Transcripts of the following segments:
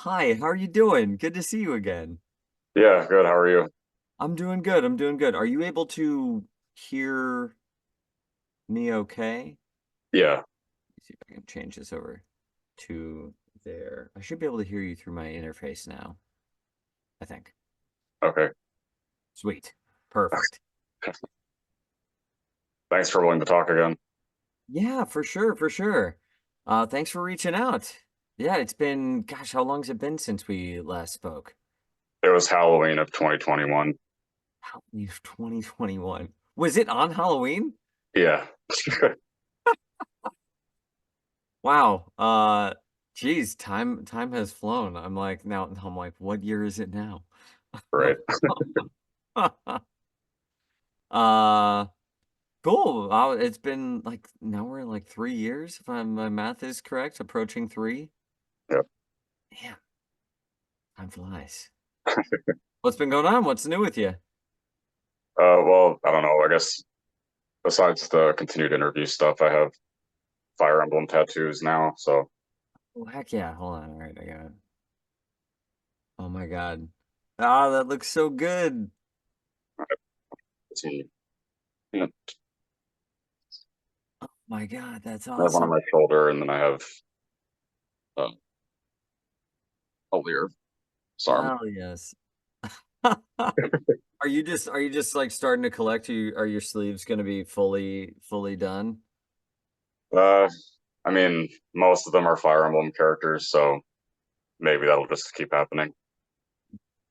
Hi, how are you doing? Good to see you again. Yeah, good. How are you? I'm doing good. I'm doing good. Are you able to hear me okay? Yeah. Let's see if I can change this over to there. I should be able to hear you through my interface now, I think. Okay. Sweet. Perfect. Thanks for willing to talk again. Yeah, for sure, for sure. Thanks for reaching out. Yeah, it's been, gosh, how long's it been since we last spoke? It was Halloween of 2021. Halloween of 2021. Was it on Halloween? Yeah. Wow. Geez, time has flown. I'm like, what year is it now? Right. Uh, cool. Wow, it's been like now we're like 3 years, if my math is correct, approaching three. Yep. Damn, time flies. What's been going on? What's new with you? Well, I don't know. I guess besides the continued interview stuff, I have Fire Emblem tattoos now. So Oh, heck yeah. Hold on. All right, I got it. Oh my God. Ah, that looks so good. it's yeah. My God, that's I have one on awesome. my shoulder, and then I have uh, a Lear arm. Hell yes. Are you just like starting to collect? Are your sleeves gonna be fully done? Uh, I mean, most of them are Fire Emblem characters, so maybe that'll just keep happening.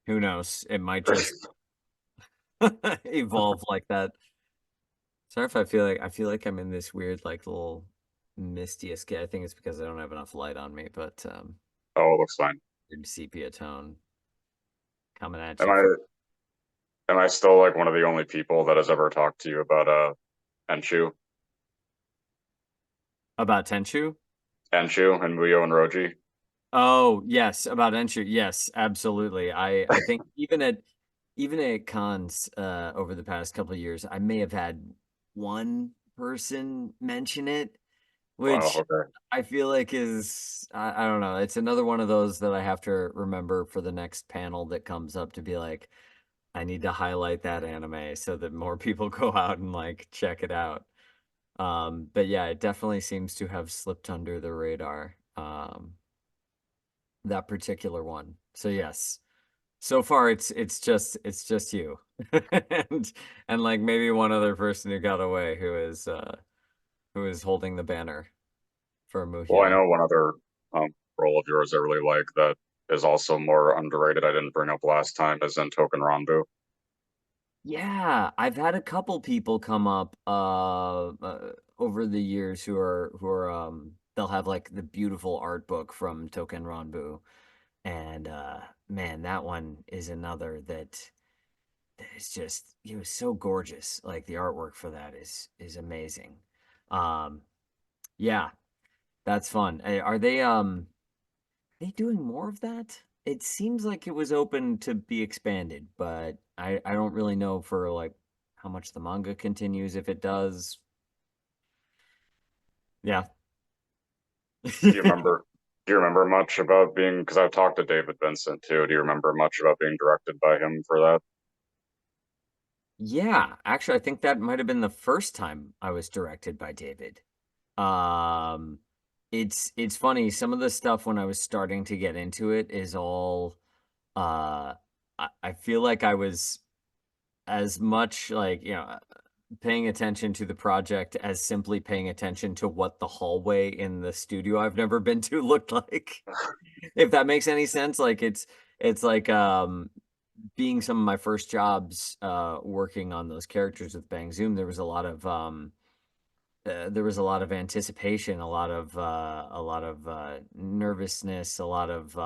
Who knows? It might just evolve like that. Sorry if I feel like I'm in this weird like little misty escape. I think it's because I don't have enough light on me, but Oh, it looks fine. weird sepia tone coming at Am you from I still like one of the only people that has ever talked to you about Enshu? about Tenchu. Enshu and Muyo and Roji. Oh, yes, about Enshu. Yes, absolutely. I think even at cons over the past couple of years, I may have had one person mention it, Wow, which okay. I feel like I don't know. It's another one of those that I have to remember for the next panel that comes up to be like, I need to highlight that anime so that more people go out and like check it out. But yeah, it definitely seems to have slipped under the radar. That particular one. So yes. So far it's just you. and and like maybe one other person who got away who is holding the banner for Well, I Muhyo. know one other role of yours I really like that is also more underrated. I didn't bring up last time is in Token Ranbu. Yeah, I've had a couple people come up over the years who are they'll have like the beautiful art book from Token Ranbu, and man, that one is another that is just it was so gorgeous. Like the artwork for that is amazing. Um yeah, that's fun. Are they doing more of that? It seems like it was open to be expanded, but I don't really know for like how much the manga continues if it does. Yeah. Do you remember? Do you remember much about being? Because I've talked to David Vincent too. Do you remember much about being directed by him for that? Yeah, actually I think that might have been the first time I was directed by David. Um it's funny, some of the stuff when I was starting to get into it is all I feel like I was as much like, paying attention to the project as simply paying attention to what the hallway in the studio I've never been to looked like. If that makes any sense, like it's like being some of my first jobs working on those characters with Bang Zoom, there was a lot of anticipation, a lot of nervousness, a lot of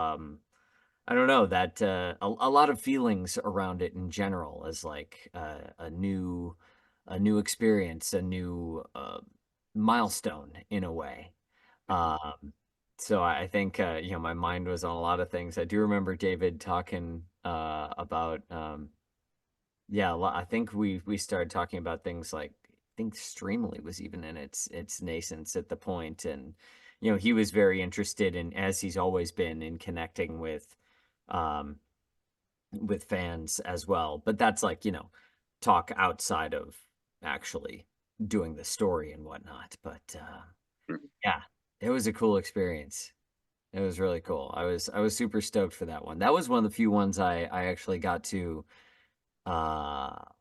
I don't know that a lot of feelings around it in general as like a new experience, a new milestone in a way. Um, so I think my mind was on a lot of things. I do remember David talking about yeah, I think we started talking about things like I think Streamly was even in its nascence at the point, and he was very interested in, as he's always been, in connecting um, with fans as well. But that's like, talk outside of actually doing the story and whatnot. But Mhm. yeah, it was a cool experience. It was really cool. I was super stoked for that one. That was one of the few ones I actually got to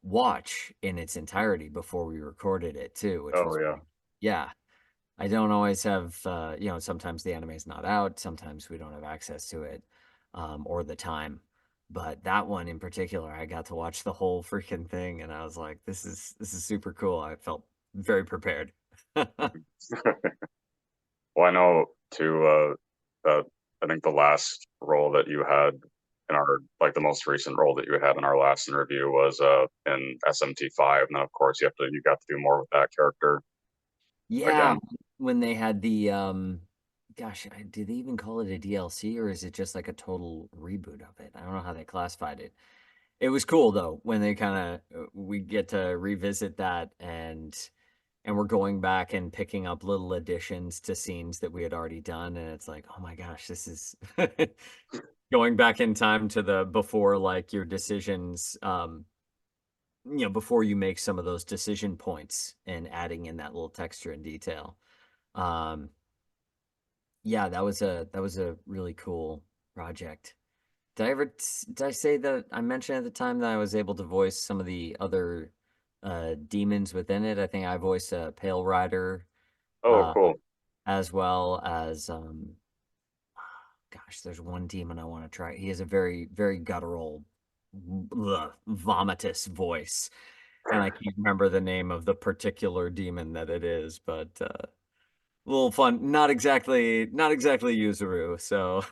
watch in its entirety before we recorded it too, which Oh was yeah. yeah. I don't always have sometimes the anime is not out, sometimes we don't have access to it, or the time. But that one in particular, I got to watch the whole freaking thing, and I was like, this is super cool. I felt very prepared. Well, I know too that I think the last role that you had in our like the most recent role that you had in our last interview was in SMT5, and then of course you got to do more with that character Yeah, again. when they had the gosh, did they even call it a DLC or is it just like a total reboot of it? I don't know how they classified it. It was cool though when they kind of we get to revisit that and we're going back and picking up little additions to scenes that we had already done and it's like, "Oh my gosh, this is going back in time to the before like your decisions before you make some of those decision points and adding in that little texture and detail." Um yeah, that was a really cool project. Did I say that I mentioned at the time that I was able to voice some of the other demons within it? I think I voiced a Pale Rider, Oh, uh, cool. as well as gosh, there's one demon I want to try. He has a very, very guttural, vomitous voice, and I can't remember the name of the particular demon that it is, but a little fun. Not exactly Yuzuru, so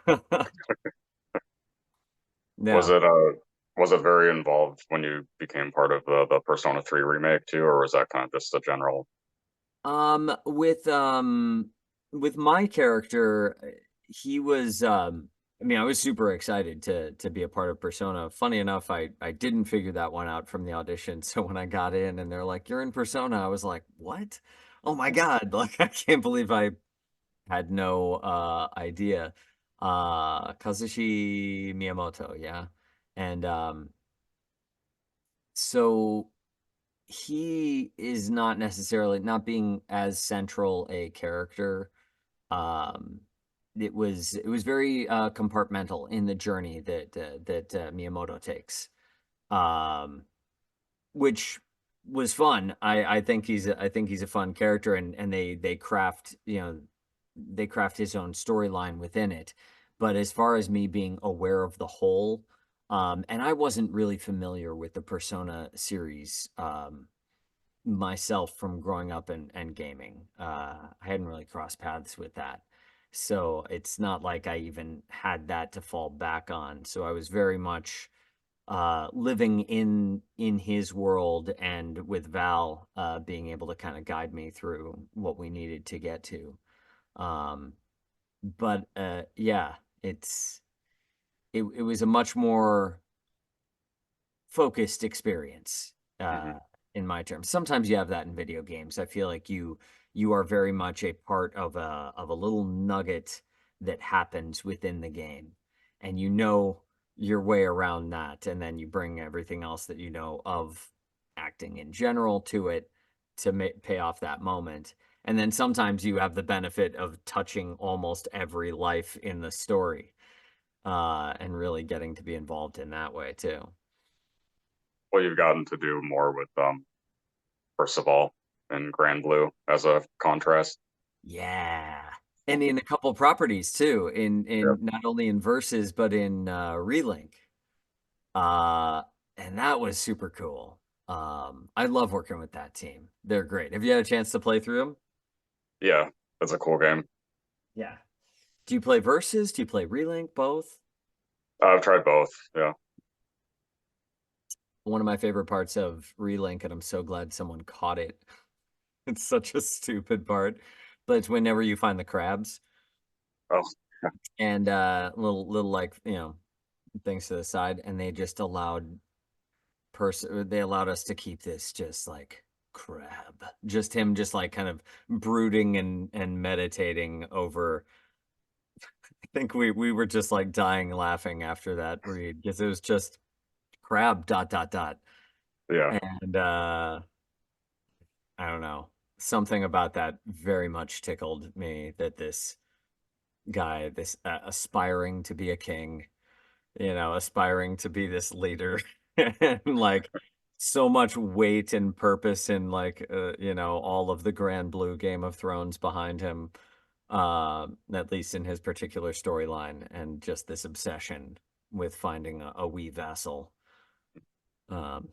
Was yeah. it was it very involved when you became part of the Persona 3 remake too, or was that kind of just a general? Um, with um with my character, he was I mean, I was super excited to be a part of Persona. Funny enough, I didn't figure that one out from the audition. So when I got in and they're like, "You're in Persona," I was like, "What? Oh my God." Like I can't believe I had no idea. Kazushi Miyamoto, yeah. And so he is not necessarily not being as central a character. um it was very compartmental in the journey that Miyamoto takes, um which was fun. I think he's a fun character, and they craft they craft his own storyline within it. But as far as me being aware of the whole, and I wasn't really familiar with the Persona series myself from growing up and gaming. I hadn't really crossed paths with that. So it's not like I even had that to fall back on. So I was very much living in his world and with Val being able to kind of guide me through what we needed to get to. Um, but yeah, it was a much more focused experience uh, Mhm. in my terms. Sometimes you have that in video games. I feel like you are very much a part of a little nugget that happens within the game, and you know your way around that, and then you bring everything else that you know of acting in general to it to pay off that moment. And then sometimes you have the benefit of touching almost every life in the story, and really getting to be involved in that way too. Well, you've gotten to do more with Percival and Granblue as a contrast. Yeah. And in a couple properties too, Yeah. in not only in Versus but in Relink. Uh and that was super cool. I love working with that team. They're great. Have you had a chance to play through them? Yeah, that's a cool game. Yeah. Do you play Versus? Do you play Relink? Both? I've tried both. Yeah. One of my favorite parts of Relink, and I'm so glad someone caught it. It's such a stupid part, but it's whenever you find the crabs Oh, and little like, things to the side, and they allowed us to keep this just like Crab. Just him just like kind of brooding and meditating over. I think we were just like dying laughing after that read because it was just crab dot dot dot. Yeah, And I don't know. Something about that very much tickled me that this guy, this aspiring to be a king, aspiring to be this leader, and like so much weight and purpose in like all of the Granblue Game of Thrones behind him, at least in his particular storyline, and just this obsession with finding a wee vassal. Um,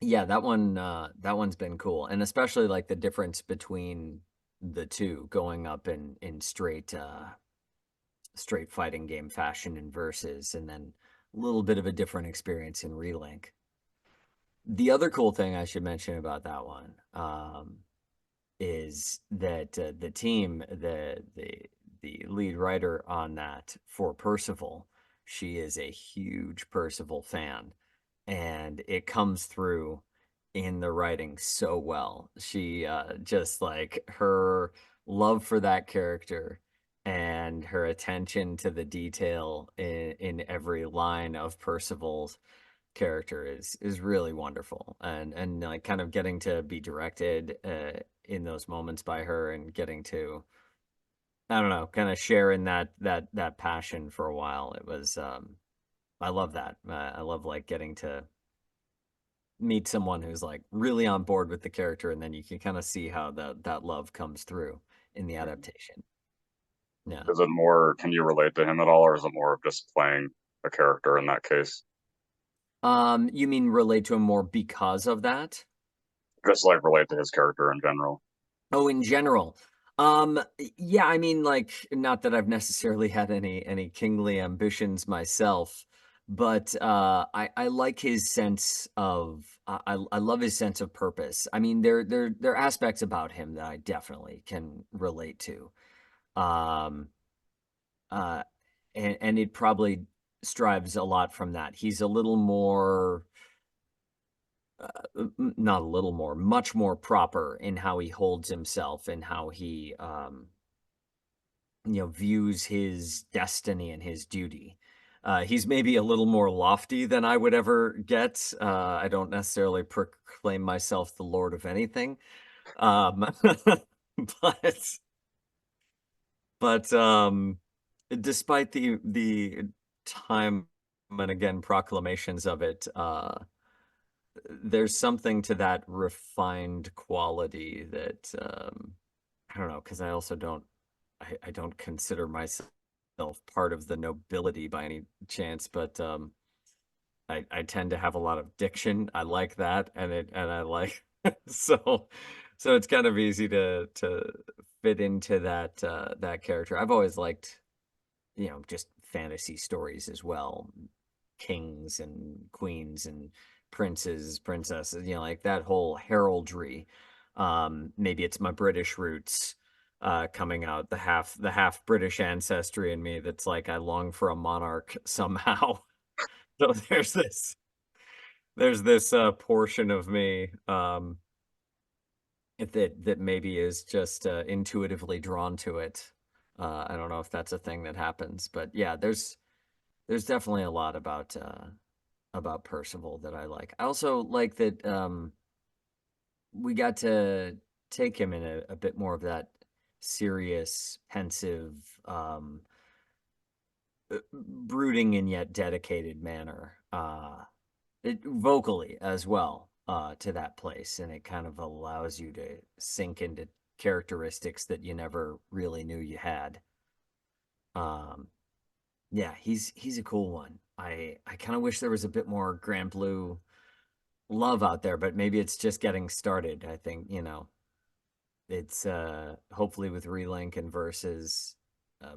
yeah, that one's been cool, and especially like the difference between the two going up in straight fighting game fashion in versus, and then a little bit of a different experience in relink. The other cool thing I should mention about that one is that the team, the lead writer on that for Percival, she is a huge Percival fan, and it comes through in the writing so well. She just like her love for that character and her attention to the detail in every line of Percival's character is really wonderful, and like kind of getting to be directed in those moments by her and getting to, I don't know, kind of share in that passion for a while. It was I love that. I love like getting to meet someone who's like really on board with the character, and then you can kind of see how that love comes through in the adaptation. Yeah. is it more? Can you relate to him at all, or is it more of just playing a character in that case? You mean relate to him more because of that? Just like relate to his character in general. Oh, in general. Yeah, I mean, like, not that I've necessarily had any kingly ambitions myself, but I like his sense of I love his sense of purpose. I mean, there are aspects about him that I definitely can relate to. Um, uh, and it probably strives a lot from that. He's a little more not a little more, much more proper in how he holds himself and how he views his destiny and his duty. He's maybe a little more lofty than I would ever get. I don't necessarily proclaim myself the Lord of anything, um, but but despite the time and again proclamations of it, there's something to that refined quality that I don't know, because I also I don't consider myself part of the nobility by any chance, but I tend to have a lot of diction. I like that, and I like so so it's kind of easy to fit into that character. I've always liked just fantasy stories as well, kings and queens and princes, princesses, like that whole heraldry. Maybe it's my British roots coming out, the half British ancestry in me that's like I long for a monarch somehow. So there's this portion of me that maybe is just intuitively drawn to it. I don't know if that's a thing that happens, but yeah, there's definitely a lot about Percival that I like. I also like that we got to take him in a bit more of that serious, pensive, brooding and yet dedicated manner, vocally as well, to that place, and it kind of allows you to sink into characteristics that you never really knew you had. Um, yeah, he's a cool one. I kind of wish there was a bit more Granblue love out there, but maybe it's just getting started. I think, it's hopefully with Relink and Versus,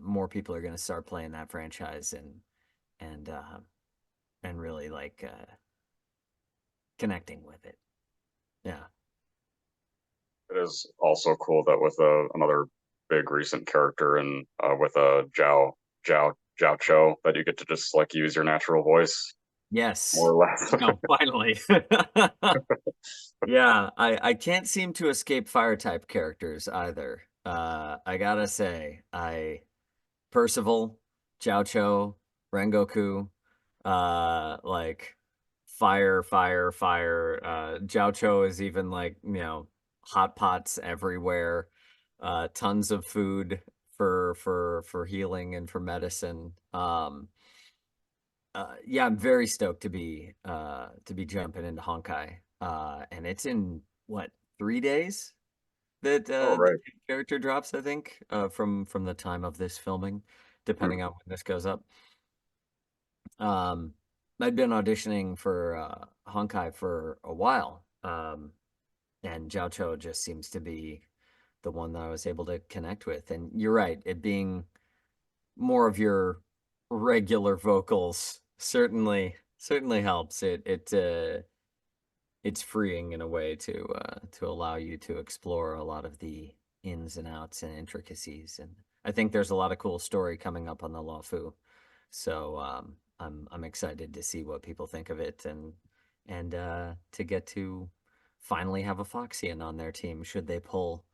more people are going to start playing that franchise and and really like connecting with it. Yeah. It is also cool that with another big recent character and with Zhao Cho that you get to just like use your natural voice. more Yes. or less. No, finally. Yeah, I can't seem to escape fire type characters either. I gotta say, I Percival, Jiao Cho, Rengoku, like fire, fire, fire. Jiao Cho is even like, hot pots everywhere, tons of food for healing and for medicine. Yeah, I'm very stoked to be jumping into Honkai. And it's in what, 3 days that Oh, the right. new character drops, I think, from the time of this filming, depending Mhm. on when this goes up. Um, I'd been auditioning for Honkai for a while, and Jiao Cho just seems to be the one that I was able to connect with. And you're right, it being more of your regular vocals certainly helps. It's freeing in a way to allow you to explore a lot of the ins and outs and intricacies. And I think there's a lot of cool story coming up on the Lawfu. So I'm excited to see what people think of it and to get to finally have a Foxian on their team should they pull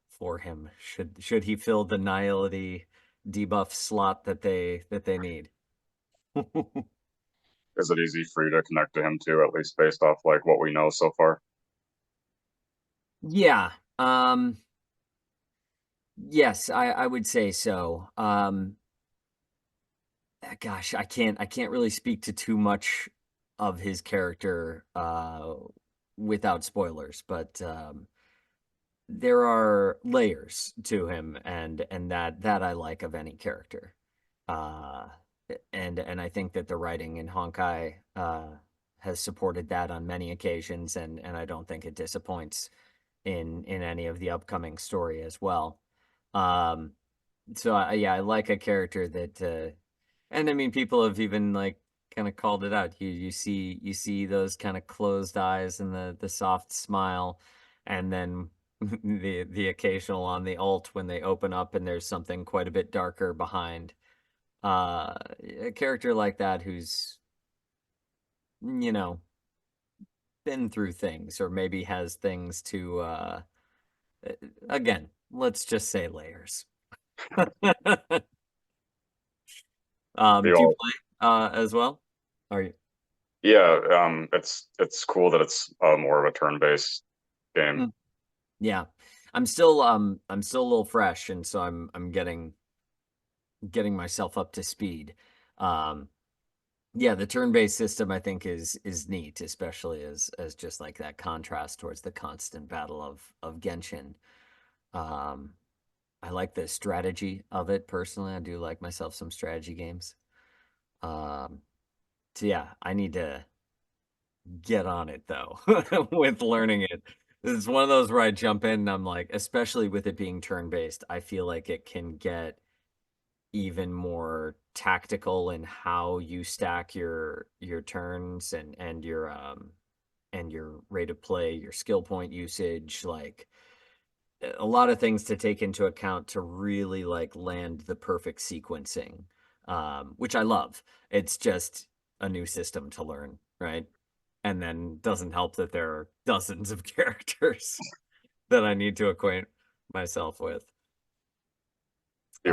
for him. Should he fill the nihility debuff slot that they need. Is it easy for you to connect to him too, at least based off like what we know so far? Yeah. Yes, I would say so. Gosh, I can't really speak to too much of his character without spoilers, but there are layers to him, and that I like of any character. Uh, and I think that the writing in Honkai has supported that on many occasions, and I don't think it disappoints in any of the upcoming story as well. Um, so yeah, I like a character that and I mean, people have even like kind of called it out. You see those kind of closed eyes and the soft smile, and then the occasional on the alt when they open up and there's something quite a bit darker behind. A character like that who's, you know, been through things or maybe has things to again, let's just say layers. Do you Do you all, play as well? Are you? yeah, it's cool that it's more of a turn-based game. Yeah. I'm still a little fresh and so I'm getting myself up to speed. Um yeah, the turn-based system I think is neat, especially as just like that contrast towards the constant battle of Genshin. Um I like the strategy of it personally. I do like myself some strategy games. Um so yeah, I need to get on it though with learning it. It's one of those where I jump in and I'm like, especially with it being turn-based, I feel like it can get even more tactical in how you stack your turns and your rate of play, your skill point usage, like a lot of things to take into account to really like land the perfect sequencing, which I love. It's just a new system to learn, right? And then doesn't help that there are dozens of characters that I need to acquaint myself with. Uh,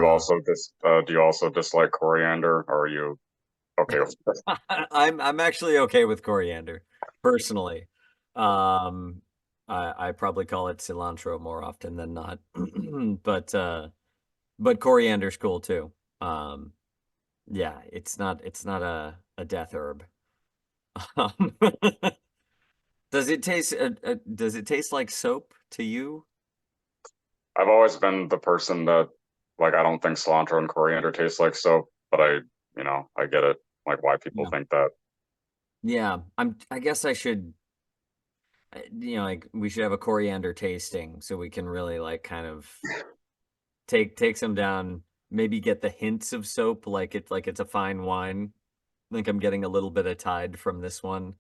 Do you also dislike coriander, or are you okay with it? I'm actually okay with coriander, personally. Um, I probably call it cilantro more often than not, but coriander's cool too. Um, yeah, it's not a death herb. Um, does it taste like soap to you? I've always been the person that like I don't think cilantro and coriander taste like soap, but I get it, like why people Yeah. think that. Yeah, I guess I should, like we should have a coriander tasting so we can really like kind of take some down, maybe get the hints of soap like it's a fine wine. I think I'm getting a little bit of Tide from this one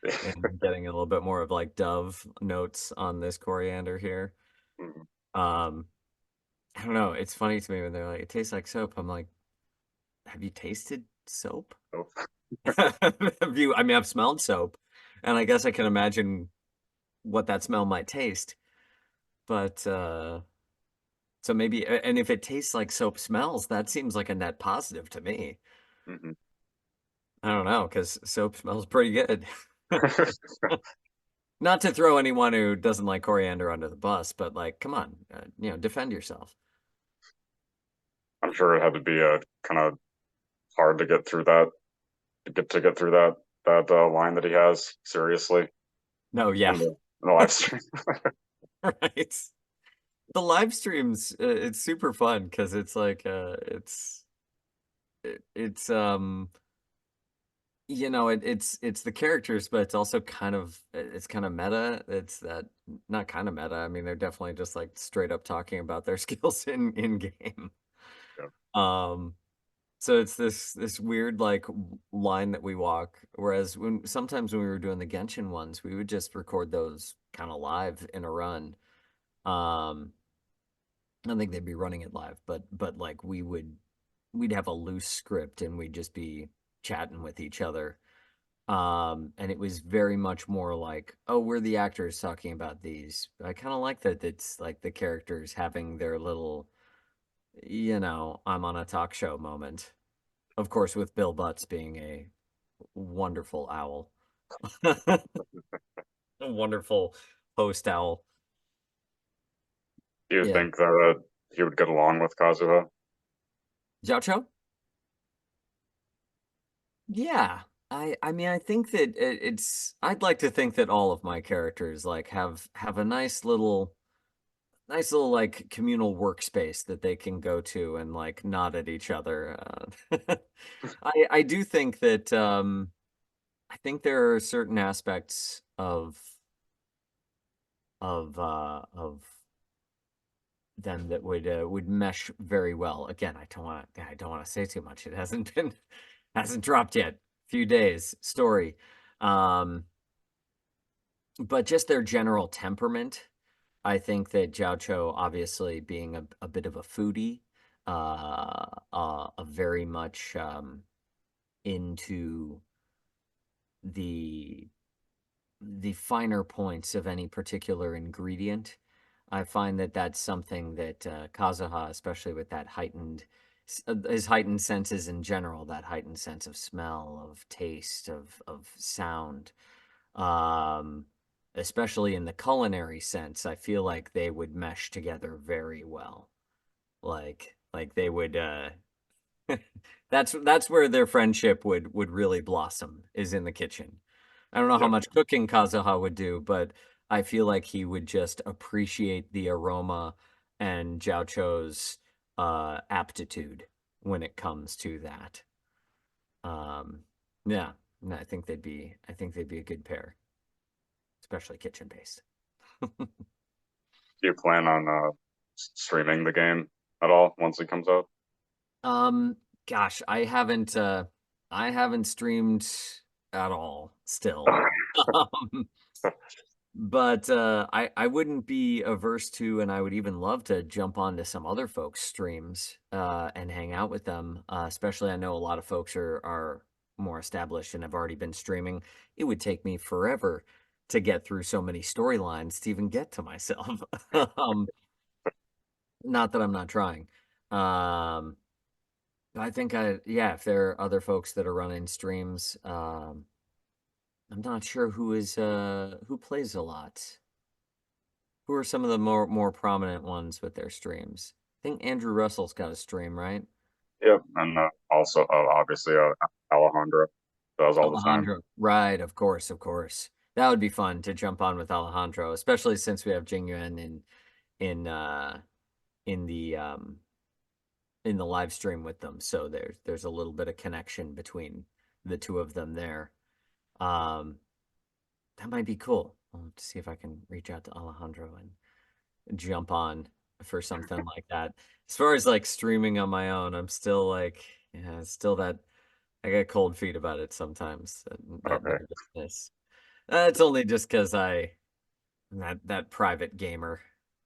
and getting a little bit more of like Dove notes on this coriander here. Um, I don't know. It's funny to me when they're like, it tastes like soap. I'm like, have you tasted soap? Nope. view. I mean, I've smelled soap, and I guess I can imagine what that smell might taste. But so maybe, and if it tastes like soap smells, that seems like a net positive to me. Hmm. I don't know, because soap smells pretty good. Not to throw anyone who doesn't like coriander under the bus, but like, come on, defend yourself. I'm sure it had to be a kind of hard to get through that, to get through that line that he has seriously No, yeah, in the live stream. right. The live streams, it's super fun because it's like, it's it's the characters, but it's also it's kind of meta. It's that not kind of meta. I mean, they're definitely just like straight up talking about their skills in game. Yeah. Um, so it's this weird like line that we walk. Whereas sometimes when we were doing the Genshin ones, we would just record those kind of live in a run. Um, I don't think they'd be running it live, but like we'd have a loose script and we'd just be chatting with each other. And it was very much more like, oh, we're the actors talking about these. I kind of like that it's like the characters having their little, I'm on a talk show moment. Of course, with Bill Butts being a wonderful owl, a wonderful host owl. Do you Yeah. think that he would get along with Kazuha? Jiao? Yeah. I mean I think that I'd like to think that all of my characters like have a nice little like communal workspace that they can go to and like nod at each other. I do think that I think there are certain aspects of them that would mesh very well. Again, I don't want to say too much. It hasn't been hasn't dropped yet. Few days story. Um, but just their general temperament. I think that Jiao Cho, obviously being a bit of a foodie, a very much into the the finer points of any particular ingredient. I find that that's something that Kazuha, especially with that his heightened senses in general, that heightened sense of smell, of taste, of sound, um, especially in the culinary sense, I feel like they would mesh together very well. Like they would that's where their friendship would really blossom is in the kitchen. I don't know how Yeah. much cooking Kazuha would do, but I feel like he would just appreciate the aroma and Jiao Cho's aptitude when it comes to that. Um, yeah, and I think they'd be a good pair, especially kitchen based. Do you plan on streaming the game at all once it comes out? Um, gosh, I haven't streamed at all still. Um, but I wouldn't be averse to, and I would even love to jump onto some other folks' streams and hang out with them. Especially, I know a lot of folks are more established and have already been streaming. It would take me forever to get through so many storylines to even get to myself. um, Not that I'm not trying. Um, I think yeah, if there are other folks that are running streams, I'm not sure who plays a lot. Who are some of the more prominent ones with their streams? I think Andrew Russell's got a stream, right? Yep, and also obviously Alejandro does all the time. Alejandro. Right, of course, of course. That would be fun to jump on with Alejandro, especially since we have Jing Yuan in uh in the um in the live stream with them. So there's a little bit of connection between the two of them there. Um that might be cool. I'll have to see if I can reach out to Alejandro and jump on for something like that. As far as like streaming on my own, I'm still like, yeah, it's still that I get cold feet about it sometimes. That Okay. nervousness. It's only just because I'm that private gamer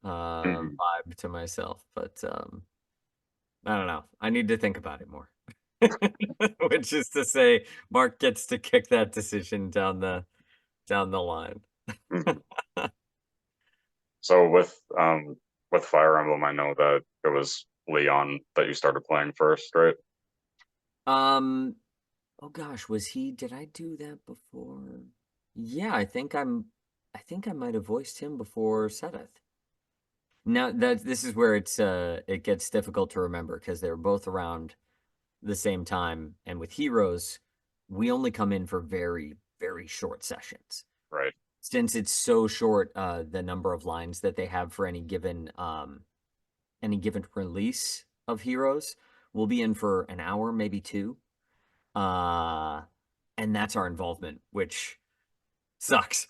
Mhm. vibe to myself, but I don't know. I need to think about it more. Which is to say, Mark gets to kick that decision down the line. Mhm. So with Fire Emblem, I know that it was Leon that you started playing first, right? Um, oh gosh, did I do that before? Yeah, I think I might have voiced him before Seth. Now that this is where it gets difficult to remember because they were both around the same time, and with Heroes, we only come in for very, very short sessions. Right. Since it's so short, the number of lines that they have for any given release of Heroes, we'll be in for an hour, maybe two. Uh, and that's our involvement, which sucks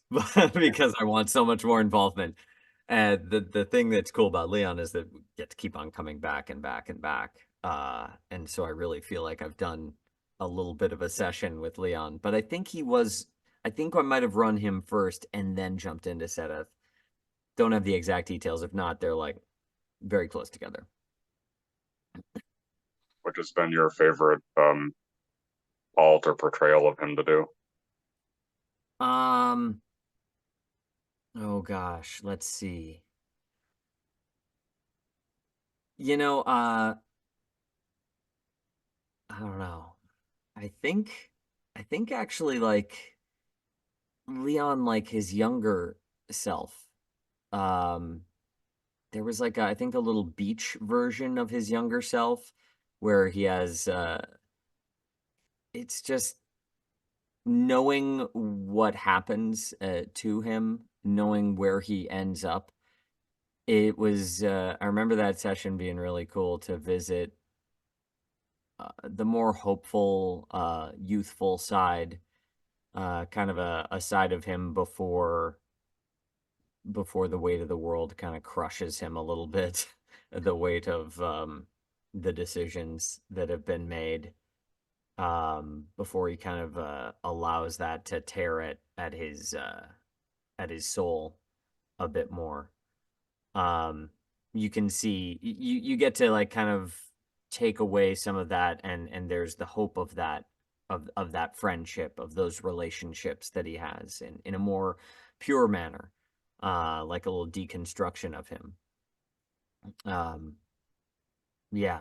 because I want so much more involvement. And the thing that's cool about Leon is that we get to keep on coming back and back and back. And so I really feel like I've done a little bit of a session with Leon, but I think I might have run him first and then jumped into Seth. Don't have the exact details. If not, they're like very close together. Which has been your favorite alt or portrayal of him to do? Um, oh gosh, let's see. You know, I don't know. I think actually like Leon, like his younger self. Um, there was like I think a little beach version of his younger self where he has it's just knowing what happens to him, knowing where he ends up. It was I remember that session being really cool to visit the more hopeful, youthful side, kind of a side of him before the weight of the world kind of crushes him a little bit, the weight of the decisions that have been made, before he kind of allows that to tear at his soul a bit more. um you can see you get to like kind of take away some of that, and there's the hope of that, of that friendship, of those relationships that he has in a more pure manner, like a little deconstruction of him. um yeah,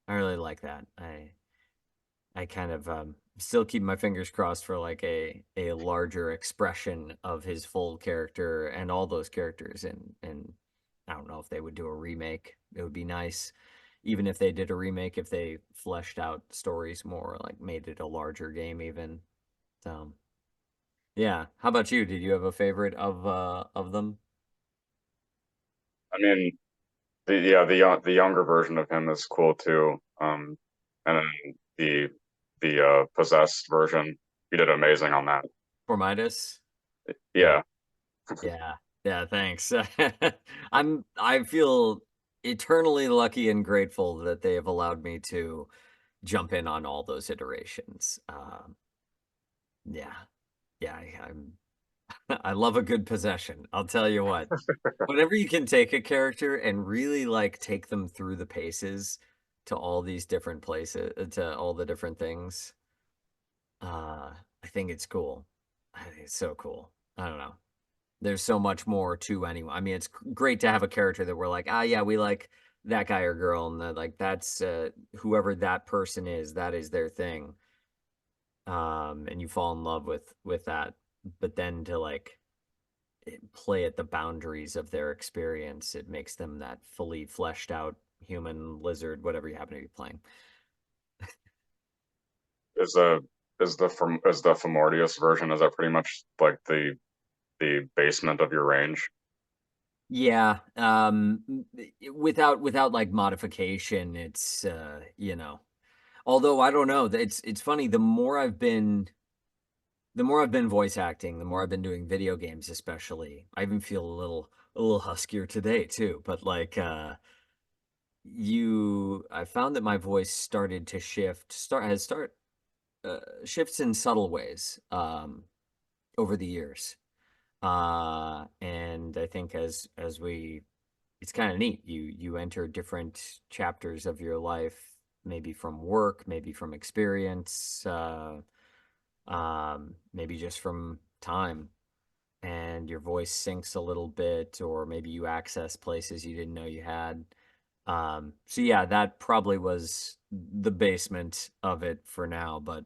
I really like that. I kind of still keep my fingers crossed for like a larger expression of his full character and all those characters. And I don't know if they would do a remake. It would be nice, even if they did a remake, if they fleshed out stories more, like made it a larger game even. So yeah. How about you? Did you have a favorite of them? I mean, the younger version of him is cool too. And then the possessed version, you did amazing on that. For Midas? Yeah. Yeah, Yeah. Yeah, thanks. I feel eternally lucky and grateful that they have allowed me to jump in on all those iterations. Yeah. Yeah, I'm I love a good possession. I'll tell you what. Whenever you can take a character and really like take them through the paces to all these different places, to all the different things, I think it's cool. I think it's so cool. I don't know. There's so much more to anyone. I mean, it's great to have a character that we're like, ah, yeah, we like that guy or girl, and that, like that's whoever that person is, that is their thing. And you fall in love with that, but then to like play at the boundaries of their experience, it makes them that fully fleshed out human, lizard, whatever you happen to be playing. is the is the Famordius version, is that pretty much like the basement of your range? Yeah, without like modification, it's although I don't know, it's funny. The more I've been voice acting, the more I've been doing video games, especially. I even feel a little huskier today too. But like I found that my voice started to start shifts in subtle ways over the years. And I think as we it's kind of neat. You enter different chapters of your life maybe from work, maybe from experience, maybe just from time, and your voice sinks a little bit, or maybe you access places you didn't know you had. So yeah, that probably was the basement of it for now, but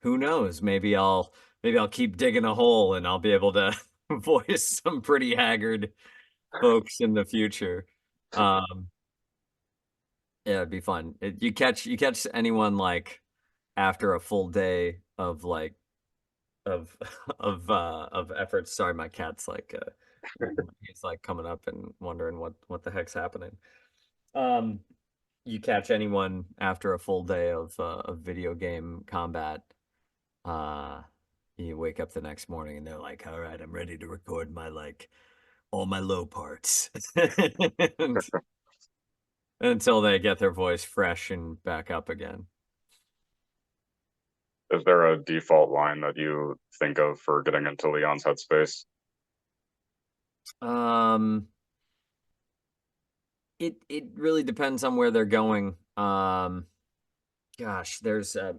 who knows? Maybe I'll keep digging a hole and I'll be able to voice some pretty haggard folks in the future. Um, yeah, it'd be fun. You catch anyone like after a full day of like of of efforts. Sorry, my cat's like he's like coming up and wondering what the heck's happening. Um, you catch anyone after a full day of video game combat, uh, you wake up the next morning and they're like, "All right, I'm ready to record my like all my low parts," and, until they get their voice fresh and back up again. Is there a default line that you think of for getting into Leon's headspace? Um, it really depends on where they're going. Gosh, sorry,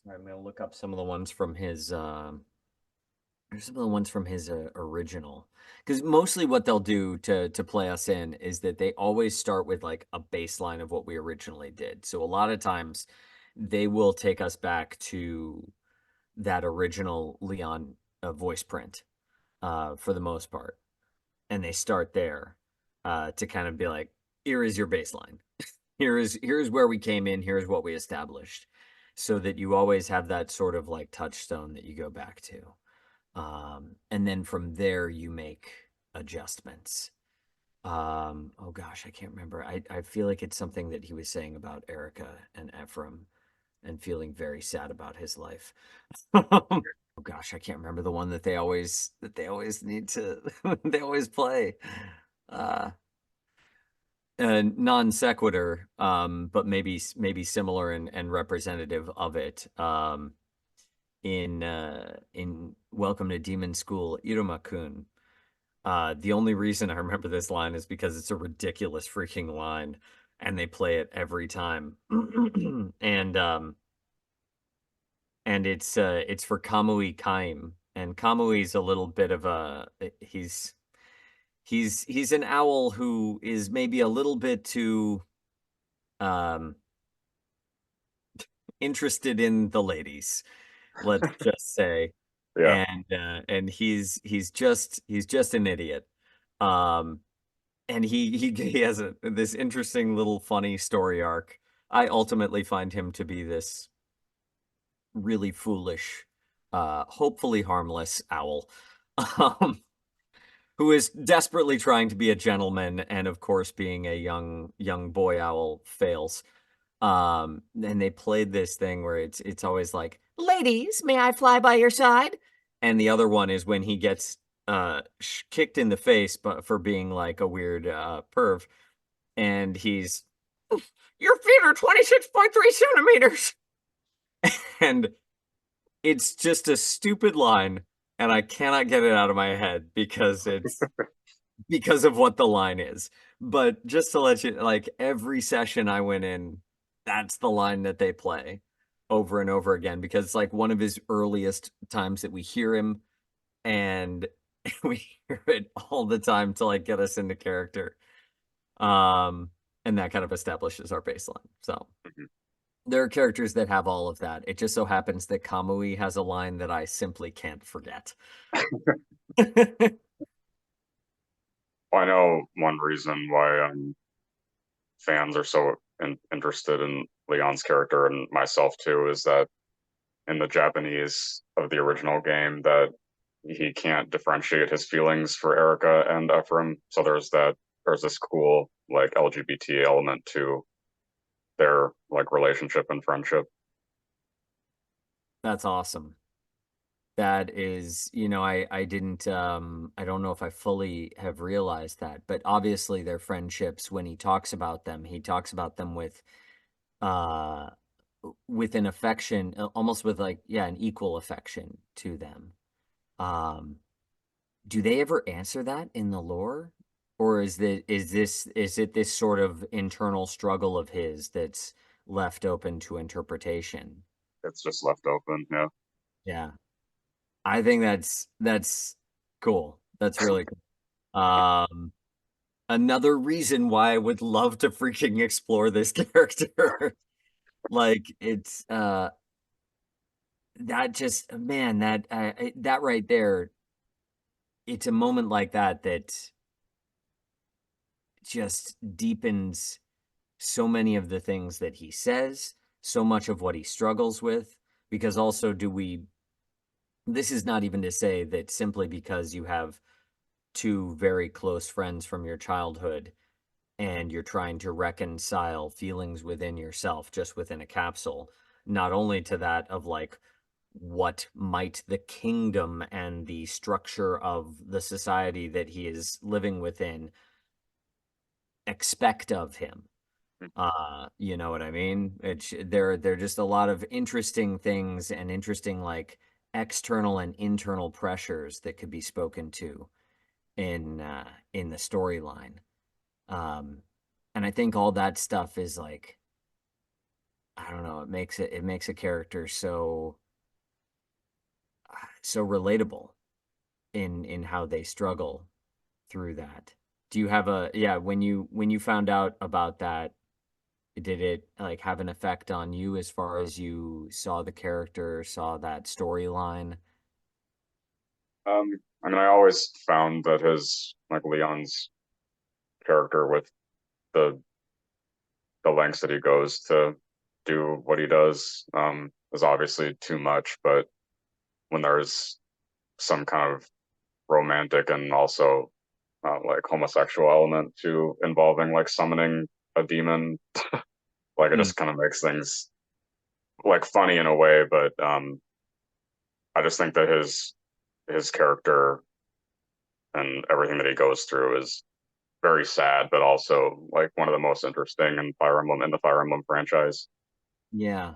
I'm gonna look up some of the ones from his there's some of the ones from his original, because mostly what they'll do to play us in is that they always start with like a baseline of what we originally did. So a lot of times they will take us back to that original Leon voice print for the most part, and they start there to kind of be like, here is your baseline. Here's where we came in. Here's what we established, so that you always have that sort of like touchstone that you go back to. And then from there you make adjustments. Oh gosh, I can't remember. I feel like it's something that he was saying about Erica and Ephraim and feeling very sad about his life. Oh gosh, I can't remember the one that they always need to they always play. Uh non sequitur, but maybe similar and representative of it. In Welcome to Demon School, Iruma-kun. The only reason I remember this line is because it's a ridiculous freaking line, and they play it every time. And it's for Kamui Kaim, and Kamui's a little bit of a he's an owl who is maybe a little bit too um interested in the ladies, let's just say. Yeah, And he's just an idiot. Um and he has this interesting little funny story arc. I ultimately find him to be this really foolish, hopefully harmless owl, um, who is desperately trying to be a gentleman, and of course, being a young boy owl fails. And they played this thing where it's always like, "Ladies, may I fly by your side?" And the other one is when he gets kicked in the face, but for being like a weird perv, and he's, "Your feet are 26.3 centimeters," and it's just a stupid line, and I cannot get it out of my head because of what the line is. But just to let you, like, every session I went in, that's the line that they play over and over again, because it's like one of his earliest times that we hear him, and we hear it all the time to like get us into character. Um, and that kind of establishes our baseline. So mhm. there are characters that have all of that. It just so happens that Kamui has a line that I simply can't forget. Well, I know one reason why fans are so interested in Leon's character and myself too is that in the Japanese of the original game that he can't differentiate his feelings for Erica and Ephraim. So there's this cool like LGBT element to their like relationship and friendship. That's awesome. That is, I don't know if I fully have realized that, but obviously their friendships, when he talks about them, he talks about them uh with an affection, almost with like, yeah, an equal affection to them. Um, do they ever answer that in the lore? Or is it this sort of internal struggle of his that's left open to interpretation. It's just left open. Yeah. Yeah. I think that's cool. That's really cool. Another reason why I would love to freaking explore this character. Like it's that just man, that right there, it's a moment like that that just deepens so many of the things that he says, so much of what he struggles with, because also do we this is not even to say that simply because you have two very close friends from your childhood and you're trying to reconcile feelings within yourself just within a capsule, not only to that of like what might the kingdom and the structure of the society that he is living within expect of him. You know what I mean? There are just a lot of interesting things and interesting like external and internal pressures that could be spoken to in the storyline. Um, and I think all that stuff is like I don't know, it makes a character so relatable in how they struggle through that. Do you have a yeah, when you found out about that, did it like have an effect on you as far as you saw the character, saw that storyline? I mean, I always found that his like Leon's character with the the lengths that he goes to do what he does is obviously too much. But when there's some kind of romantic and also like homosexual element to involving like summoning a demon, like it Hmm. just kind of makes things like funny in a way. But I just think that his character and everything that he goes through is very sad, but also like one of the most interesting in Fire Emblem in the Fire Emblem franchise. Yeah.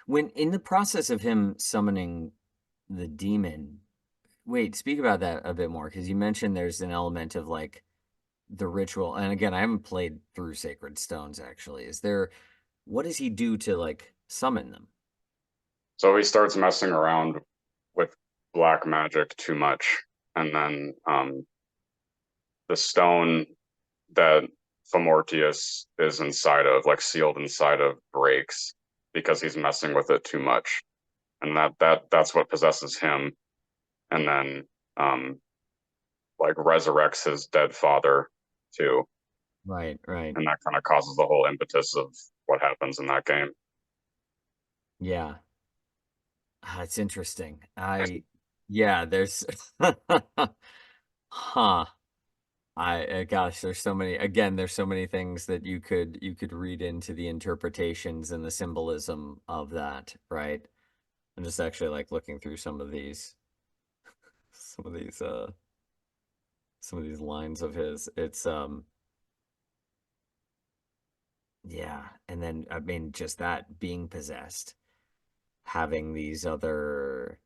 When in the process of him summoning the demon, wait, speak about that a bit more because you mentioned there's an element of like the ritual. And again, I haven't played through Sacred Stones actually. Is there what does he do to like summon them? So he starts messing around with black magic too much, and then the stone that Famortius is inside of, like sealed inside of, breaks because he's messing with it too much, and that's what possesses him, and then um, like resurrects his dead father too, Right, right. and that kind of causes the whole impetus of what happens in that game. Yeah. It's interesting. Yeah, there's, huh. Gosh, there's so many, again, there's so many things that you could read into the interpretations and the symbolism of that, right? I'm just actually like looking through some of these, some of these lines of his. Yeah. And then, I mean, just that being possessed, having these other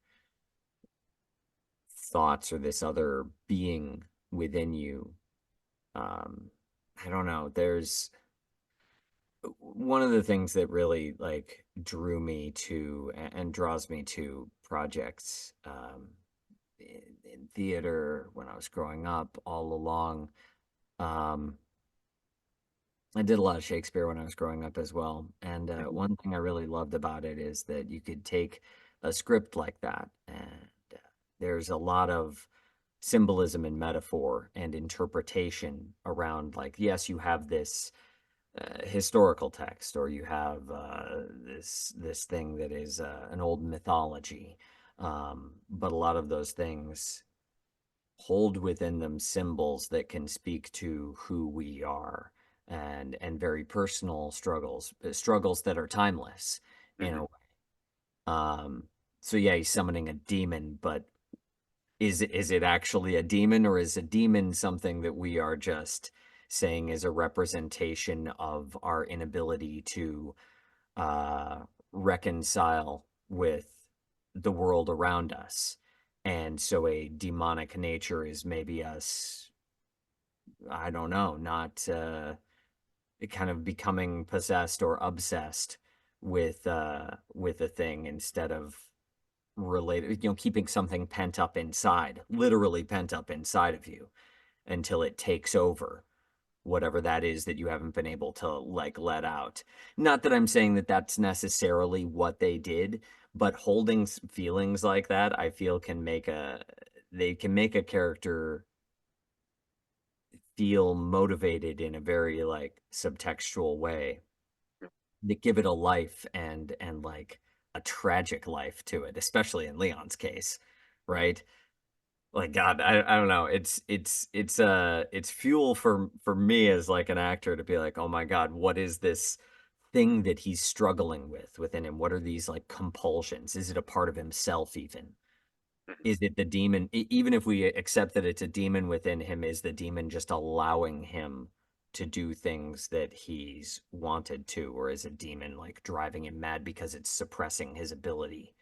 thoughts or this other being within you. Um, I don't know. There's one of the things that really like drew me to and draws me to projects in theater when I was growing up all along. Um, I did a lot of Shakespeare when I was growing up as well. And Mhm. one thing I really loved about it is that you could take a script like that, and there's a lot of symbolism and metaphor and interpretation around, like, yes, you have this historical text, or you have this thing that is an old mythology, but a lot of those things hold within them symbols that can speak to who we are and very personal struggles that are timeless in a Mhm. way. So yeah, he's summoning a demon, but is it actually a demon, or is a demon something that we are just saying is a representation of our inability to reconcile with the world around us? And so a demonic nature is maybe us, I don't know, not. kind of becoming possessed or obsessed with a thing instead of related, keeping something pent up inside, literally pent up inside of you until it takes over whatever that is that you haven't been able to like let out. Not that I'm saying that that's necessarily what they did, but holding feelings like that, I feel they can make a character feel motivated in a very like subtextual way that give it a life and like a tragic life to it, especially in Leon's case, right? Like God, I don't know. It's fuel for me as like an actor to be like, oh my God, what is this thing that he's struggling with within him? What are these like compulsions? Is it a part of himself even? Is it the demon? Even if we accept that it's a demon within him, is the demon just allowing him to do things that he's wanted to, or is a demon like driving him mad because it's suppressing his ability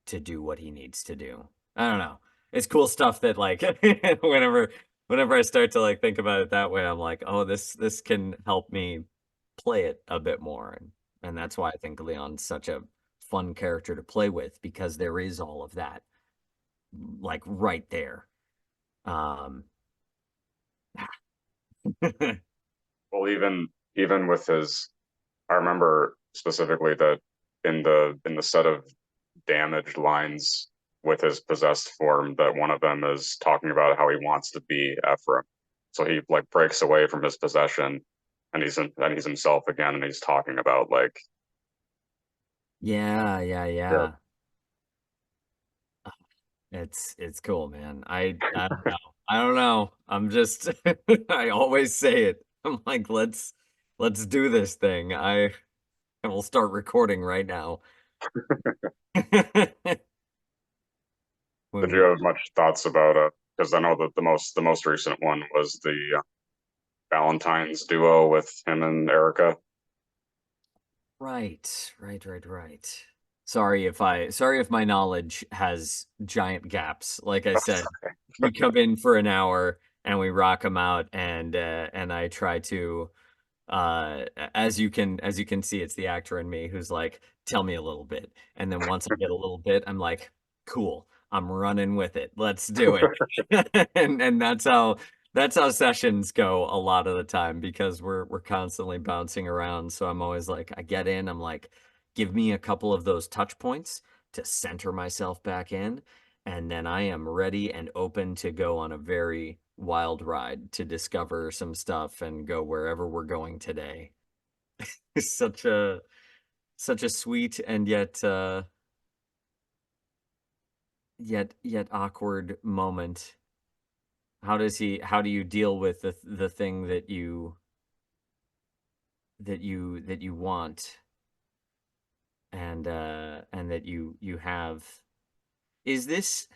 to do what he needs to do? I don't know. It's cool stuff that like whenever whenever I start to like think about it that way, I'm like, oh, this can help me play it a bit more. And that's why I think Leon's such a fun character to play with because there is all of that like right there. Um, Well, even with his, I remember specifically that in the set of damaged lines with his possessed form, that one of them is talking about how he wants to be Ephraim. So he like breaks away from his possession, and he's himself again, and he's talking about like, yeah, yeah, yeah, yeah. It's cool, man. I don't know. I don't know. I'm just I always say it. I'm like, let's do this thing. I will start recording right now. When did you we have much thoughts about it? Because I know that the most recent one was the Valentine's duo with him and Erica. right. Sorry if my knowledge has giant gaps. Like I said, we come in for an hour and we rock them out and I try to as you can see, it's the actor in me who's like, tell me a little bit. And then once I get a little bit, I'm like, cool, I'm running with it. Let's do it. And that's how sessions go a lot of the time because we're constantly bouncing around. So I'm always like, I get in, I'm like, give me a couple of those touch points to center myself back in, and then I am ready and open to go on a very wild ride to discover some stuff and go wherever we're going today. It's such a sweet and yet awkward moment. How do you deal with the thing that you want and that you have? Is this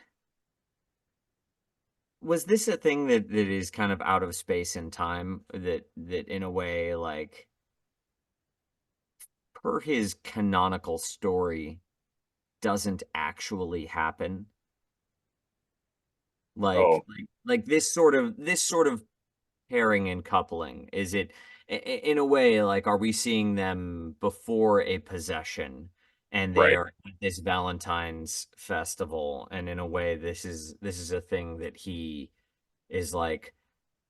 Was this a thing that is kind of out of space and time that in a way like per his canonical story doesn't actually happen? Oh, Like this sort of pairing and coupling, is it in a way like are we seeing them before a possession and they right, are at this Valentine's festival, and in a way this is a thing that he is like,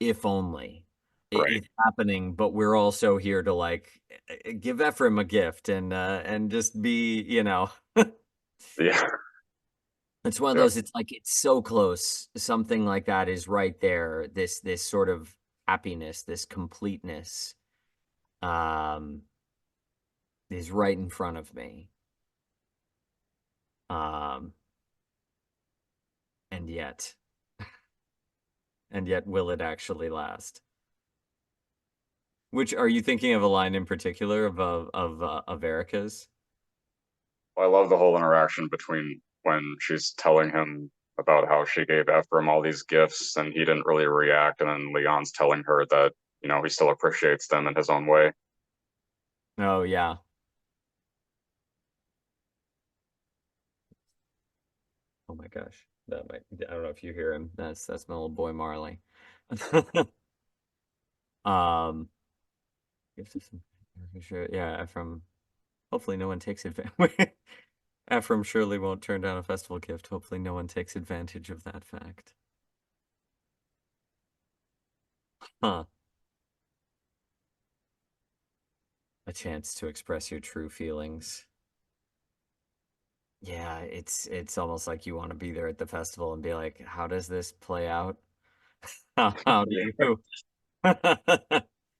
if only right, it's happening, but we're also here to like give Ephraim a gift and just be, yeah, it's one of yeah, those, it's like it's so close. Something like that is right there. This sort of happiness, this completeness, um, is right in front of me. Um, and yet, and yet, will it actually last? Which are you thinking of a line in particular of Erica's? I love the whole interaction between when she's telling him about how she gave Ephraim all these gifts and he didn't really react, and then Leon's telling her that, he still appreciates them in his own way. Oh yeah. Oh my gosh. That might, I don't know if you hear him. That's my little boy Marley. Um, Gift of some for sure. Yeah, Ephraim. Hopefully, no one takes advantage. Ephraim surely won't turn down a festival gift. Hopefully, no one takes advantage of that fact. Huh. A chance to express your true feelings. Yeah, it's almost like you want to be there at the festival and be like, how does this play out? How do you want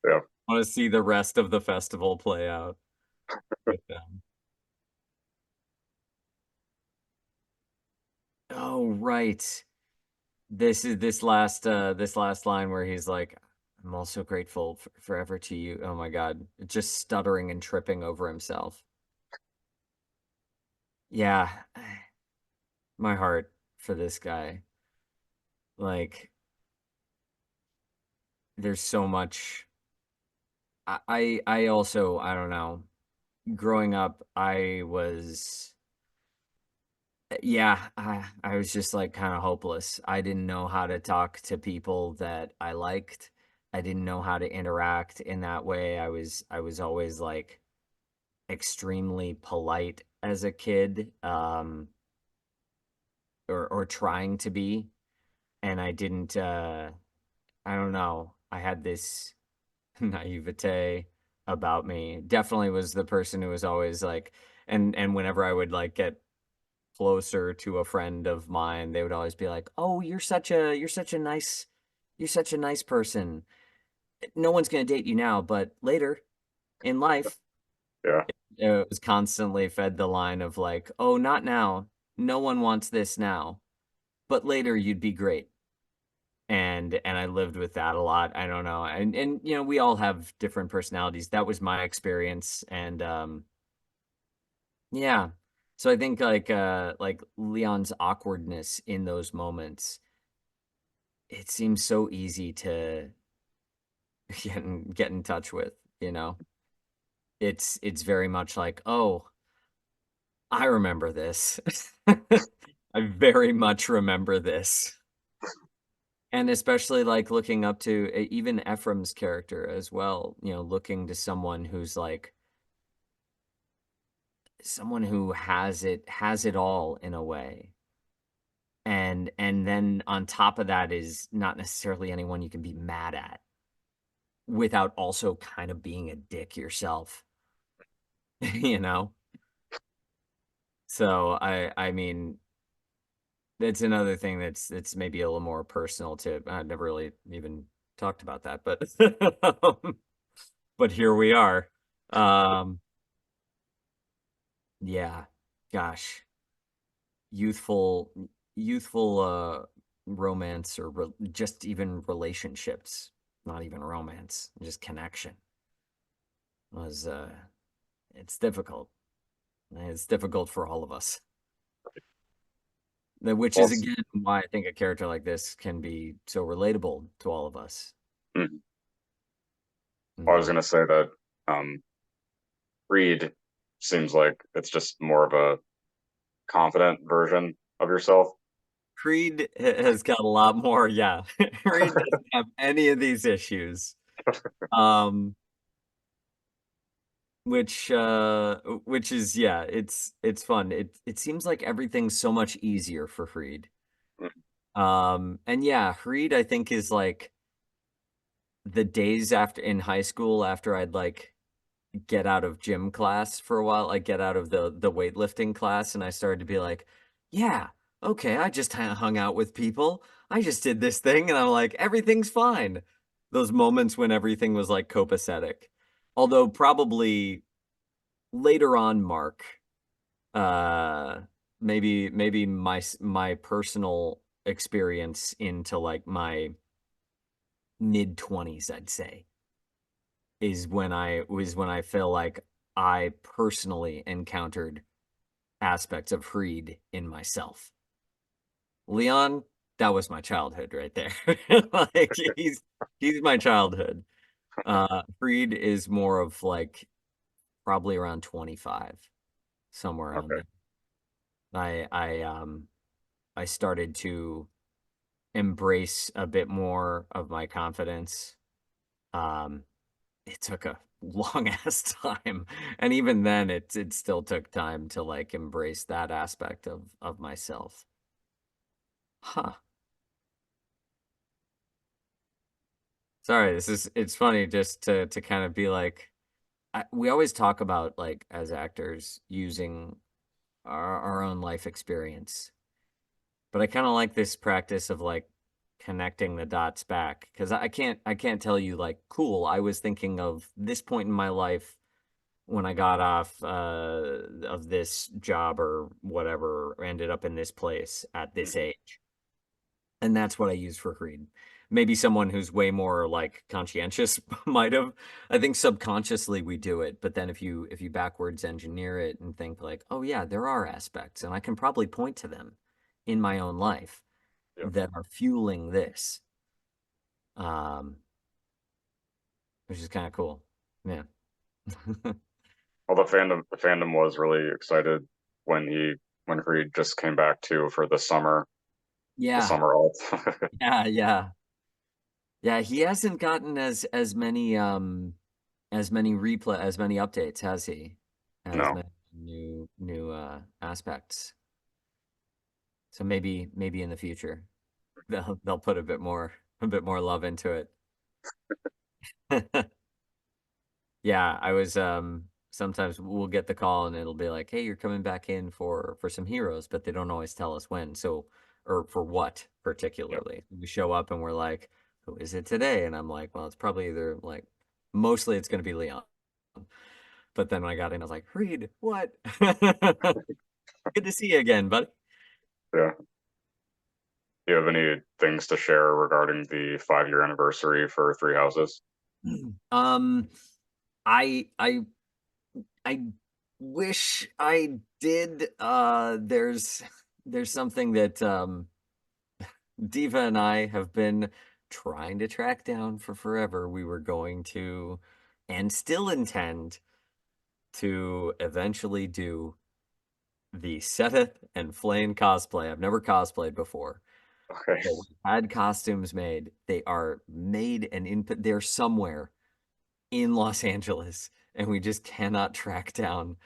Yeah. to see the rest of the festival play out with them? Oh, right. This last line where he's like, I'm also grateful forever to you. Oh my God. Just stuttering and tripping over himself. Yeah, my heart for this guy. Like, there's so much. I also, I don't know. Growing up, I was, yeah, I was just like kind of hopeless. I didn't know how to talk to people that I liked. I didn't know how to interact in that way. I was always like extremely polite as a kid, or trying to be, and I didn't. I don't know. I had this naivete about me. Definitely was the person who was always like, and whenever I would like get closer to a friend of mine, they would always be like, "Oh, you're such a nice person. No one's gonna date you now, but later in life." Yeah. It was constantly fed the line of like, "Oh, not now. No one wants this now, but later you'd be great." And I lived with that a lot. I don't know. And you know, we all have different personalities. That was my experience. And yeah. So I think like Leon's awkwardness in those moments, it seems so easy to get in touch with, you know. It's very much like, "Oh, I remember this." I very much remember this. And especially like looking up to even Ephraim's character as well, you know, looking to someone who's like someone who has it all in a way. And then on top of that is not necessarily anyone you can be mad at without also kind of being a dick yourself, you know? So I mean, that's another thing that's maybe a little more personal to I've never really even talked about that, but but here we are. Um Yeah, gosh, youthful, youthful romance or just even relationships, not even romance, just connection was it's difficult. It's difficult for all of us. Which Well, is again why I think a character like this can be so relatable to all of us. mhm. I was Yeah. gonna say that um, Reed seems like it's just more of a confident version of yourself. Creed has got a lot more, yeah. Creed doesn't have any of these issues. Um which is yeah, it's fun. It seems like everything's so much easier for Freed. And yeah, Freed I think is like the days after in high school after I'd like get out of gym class for a while, like get out of the weightlifting class and I started to be like, yeah, okay, I just hung out with people. I just did this thing and I'm like everything's fine. Those moments when everything was like copacetic. Although probably later on, Mark, uh maybe my personal experience into like my mid 20s, I'd say, is when I feel like I personally encountered aspects of Freed in myself. Leon, that was my childhood right there. Like he's my childhood. Freed is more of like probably around 25, somewhere around Okay. there. I started to embrace a bit more of my confidence. Um, it took long ass time. And even then it still took time to like embrace that aspect of myself. Huh. Sorry, it's funny just to kind of be like we always talk about like as actors using our own life experience. But I kind of like this practice of like connecting the dots back because I can't tell you like cool, I was thinking of this point in my life when I got off of this job or whatever, or ended up in this place at this Mhm. age. And that's what I use for Creed. Maybe someone who's way more like conscientious might have. I think subconsciously we do it, but then if you backwards engineer it and think like, oh yeah, there are aspects, and I can probably point to them in my own life Yeah. that are fueling this, um, which is kind of cool. Yeah. Well, the fandom was really excited when when Reed just came back too for the Yeah. summer alt. Yeah, yeah. Yeah, he hasn't gotten as many updates, has he? As No, many new aspects. So maybe in the future they'll put a bit more love into it. Yeah, I was sometimes we'll get the call and it'll be like, "Hey, you're coming back in for some heroes," but they don't always tell us when. So or for what yeah, particularly. We show up and we're like, "Who is it today?" And I'm like, "Well, it's probably either like mostly it's going to be Leon." But then when I got in, I was like, "Reed, what?" Good to see you again, buddy. yeah. Do you have any things to share regarding the 5-year anniversary for Three Houses? Um, I I wish I did. There's something that Diva and I have been trying to track down for forever. We were going to, and still intend to eventually do the Seth and Flame cosplay. I've never cosplayed before, Okay, but we had costumes made. They are made and input. They're somewhere in Los Angeles, and we just cannot track down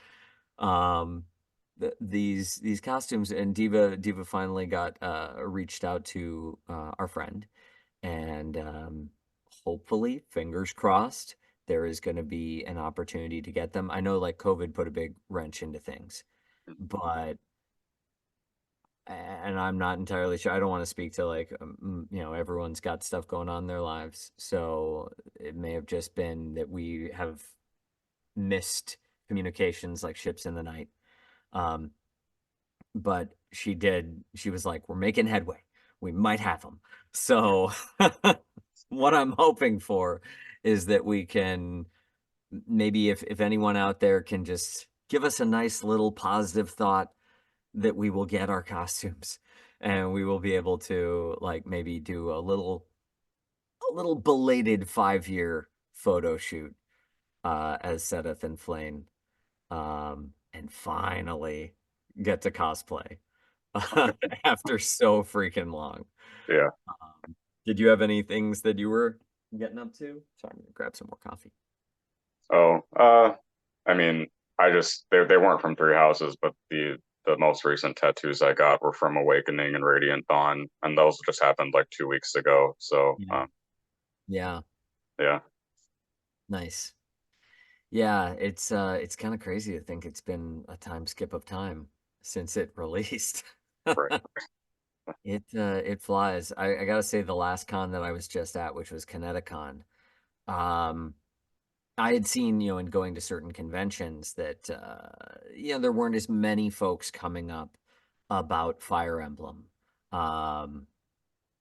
um these costumes. And Diva finally got reached out to our friend, and hopefully, fingers crossed, there is going to be an opportunity to get them. I know like COVID put a big wrench into things, but and I'm not entirely sure. I don't want to speak to like everyone's got stuff going on in their lives, so it may have just been that we have missed communications like ships in the night. Um, but she was like, we're making headway. We might have them. So what I'm hoping for is that we can maybe if anyone out there can just give us a nice little positive thought that we will get our costumes and we will be able to like maybe do a little belated 5-year photo shoot as Sedith and Flame, and finally get to cosplay after so freaking long. yeah. Did you have any things that you were getting up to? Sorry, I'm gonna grab some more coffee. Oh, I mean, they weren't from Three Houses, but the most recent tattoos I got were from Awakening and Radiant Dawn, and those just happened like 2 weeks ago. So, Yeah. Yeah, yeah, nice. Yeah, it's kind of crazy to think it's been a time skip of time since it released. right. It flies. I gotta say the last con that I was just at, which was Kineticon, um, I had seen, in going to certain conventions that, there weren't as many folks coming up about Fire Emblem. Um,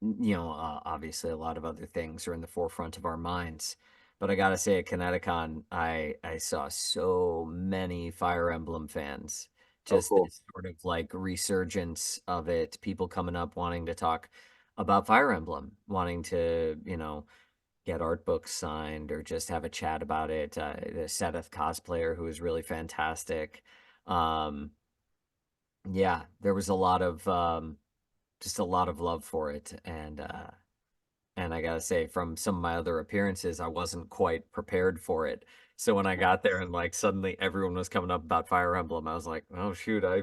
obviously a lot of other things are in the forefront of our minds. But I gotta say, at Kineticon, I saw so many Fire Emblem fans. Oh, Just cool. this sort of like resurgence of it. People coming up wanting to talk about Fire Emblem, wanting to, get art books signed or just have a chat about it. The Seth cosplayer who was really fantastic. Um, yeah, there was just a lot of love for it, and I gotta say, from some of my other appearances, I wasn't quite prepared for it. So when I got there and like suddenly everyone was coming up about Fire Emblem, I was like, oh shoot, I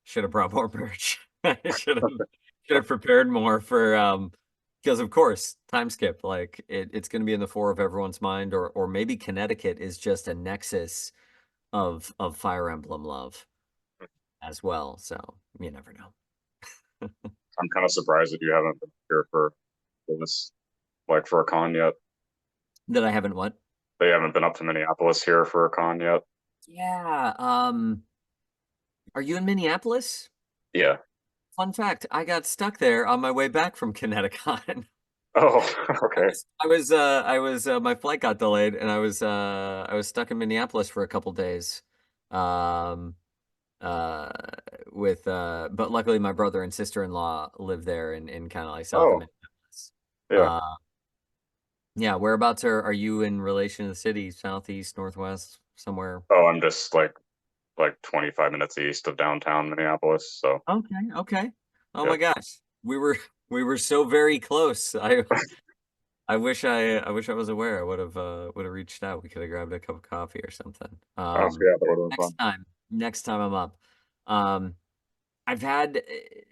should have brought more merch. I should have prepared more for because of course, time skip, like it's gonna be in the fore of everyone's mind, or maybe Connecticut is just a nexus of Fire Emblem love as well. So you never know. I'm kind of surprised that you haven't been here for this, like for a con yet. That I haven't what? They haven't been up to Minneapolis here for a con yet. Yeah. Are you in Minneapolis? Yeah. Fun fact, I got stuck there on my way back from Connecticut. Oh, okay. My flight got delayed and I was stuck in Minneapolis for a couple days. Um, uh, but luckily my brother and sister-in-law live there in kind of like south of Oh, Minneapolis. yeah. Uh, yeah, whereabouts are you in relation to the city? Southeast, northwest, somewhere? Oh, I'm just like 25 minutes east of downtown Minneapolis. So Okay, okay. Oh yeah. my gosh. We were so very close. I wish I was aware. I would have reached out. We could have grabbed a cup of coffee or something. Oh, so yeah, that would have been fun. Next time I'm up. Um I've had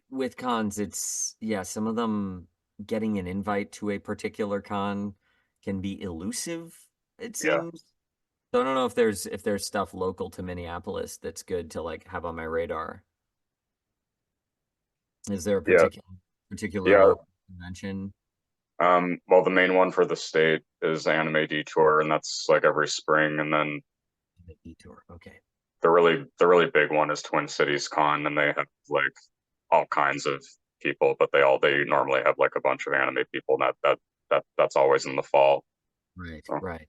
with cons, it's yeah, some of them getting an invite to a particular con can be elusive, it Yeah, seems. So I don't know if there's stuff local to Minneapolis that's good to like have on my radar. Is there a yeah, particular yeah. local convention? Well, the main one for the state is Anime Detour, and that's like every spring. And then The detour. Okay. the really big one is Twin Cities Con, and they have like all kinds of people, but they normally have like a bunch of anime people, and that's always in the fall. Right, So right.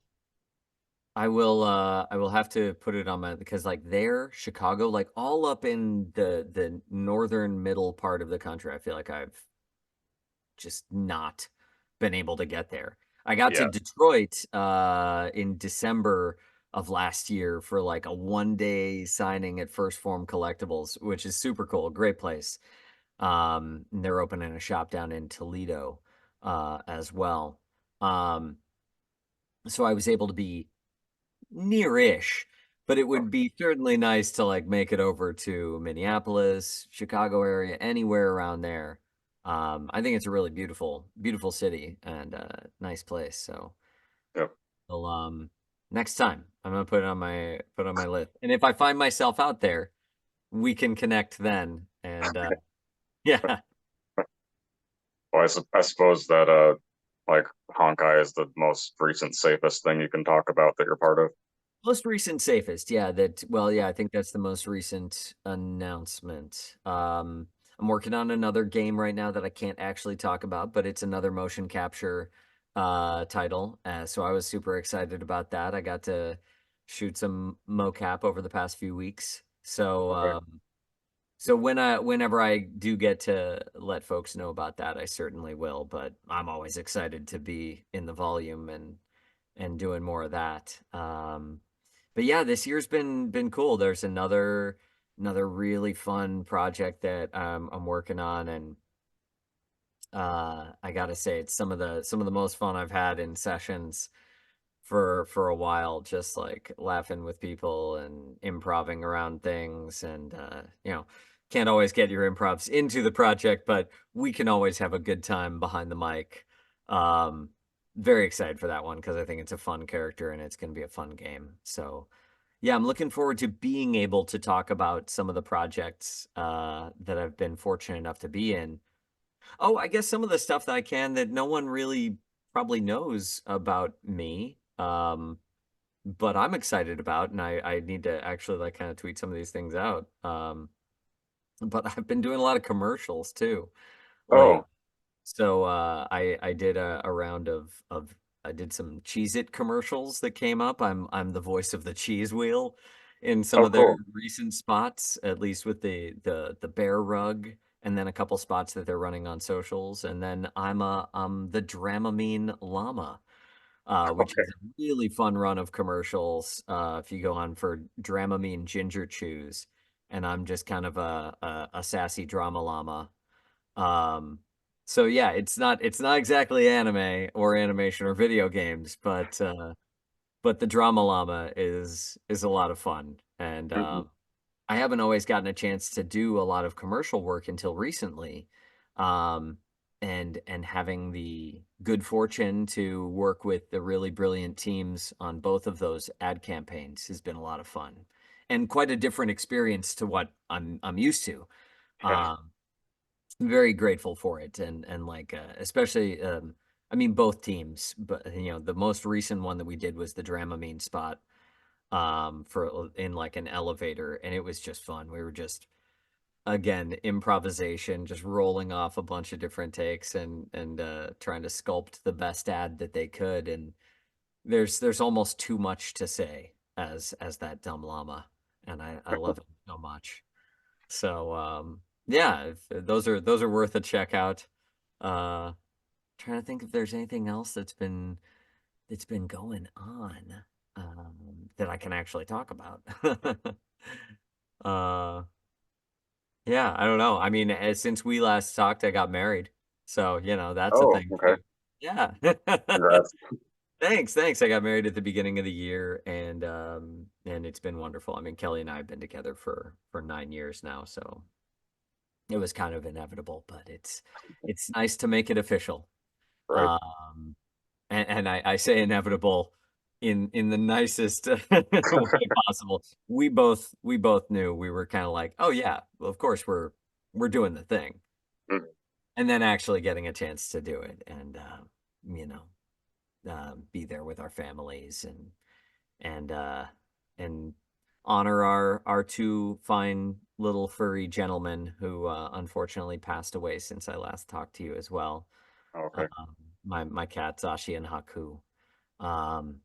I will have to put it on my because like there, Chicago, like all up in the northern middle part of the country, I feel like I've just not been able to get there. I got to yeah, Detroit in December of last year for like a 1 day signing at First Form Collectibles, which is super cool, great place. And they're opening a shop down in Toledo as well. Um, so I was able to be near-ish, but it would be certainly nice to like make it over to Minneapolis, Chicago area, anywhere around there. I think it's a really beautiful city and nice place. So, yeah, well, next time I'm gonna put it on my list. And if I find myself out there, we can connect then. And yeah, well, I suppose that like Honkai is the most recent safest thing you can talk about that you're part of. most recent safest, yeah, well, yeah, I think that's the most recent announcement. I'm working on another game right now that I can't actually talk about, but it's another motion capture title. So I was super excited about that. I got to shoot some mocap over the past few weeks. So Okay, whenever I do get to let folks know about that, I certainly will, but I'm always excited to be in the volume and doing more of that. But yeah, this year's been cool. There's another really fun project that I'm working on, and I gotta say, it's some of the most fun I've had in sessions for a while. Just like laughing with people and improving around things, and can't always get your improvs into the project, but we can always have a good time behind the mic. Um, very excited for that one because I think it's a fun character and it's going to be a fun game. So. Yeah, I'm looking forward to being able to talk about some of the projects that I've been fortunate enough to be in. Oh, I guess some of the stuff that I can that no one really probably knows about me, but I'm excited about, and I need to actually like kind of tweet some of these things out. But I've been doing a lot of commercials too lately. oh, So I did a round of I did some Cheez It commercials that came up. I'm the voice of the cheese wheel in some oh, of their cool. recent spots, at least with the bear rug, and then a couple spots that they're running on socials. And then I'm the Dramamine llama, which Okay, is a really fun run of commercials. If you go on for Dramamine Ginger Chews, and I'm just kind of a sassy drama llama. Um, So yeah, it's not exactly anime or animation or video games, but the Drama Llama is a lot of fun. And Hmm. I haven't always gotten a chance to do a lot of commercial work until recently. Um, and having the good fortune to work with the really brilliant teams on both of those ad campaigns has been a lot of fun and quite a different experience to what I'm used to. Yeah. Um, very grateful for it and like especially I mean both teams, but you know the most recent one that we did was the Dramamine spot for in like an elevator, and it was just fun. We were just again improvisation, just rolling off a bunch of different takes and trying to sculpt the best ad that they could, and there's almost too much to say as that dumb llama, and I love it so much. So yeah, those are worth a check out. Uh trying to think if there's anything else that's been going on that I can actually talk about. uh yeah, I don't know. I mean, since we last talked, I got married. So, you know, that's a Oh, thing okay. too. Yeah. Congrats. Thanks. I got married at the beginning of the year and it's been wonderful. I mean, Kelly and I have been together for 9 years now, so it was kind of inevitable, but it's nice to make it official. Right. Um, and I say inevitable in the nicest way possible. We both knew we were kind of like, oh yeah, well, of course we're doing the thing, Mhm. and then actually getting a chance to do it and you know be there with our families and and honor our two fine little furry gentlemen who unfortunately passed away since I last talked to you as well. Okay. Um, my cats Ashi and Haku. Um,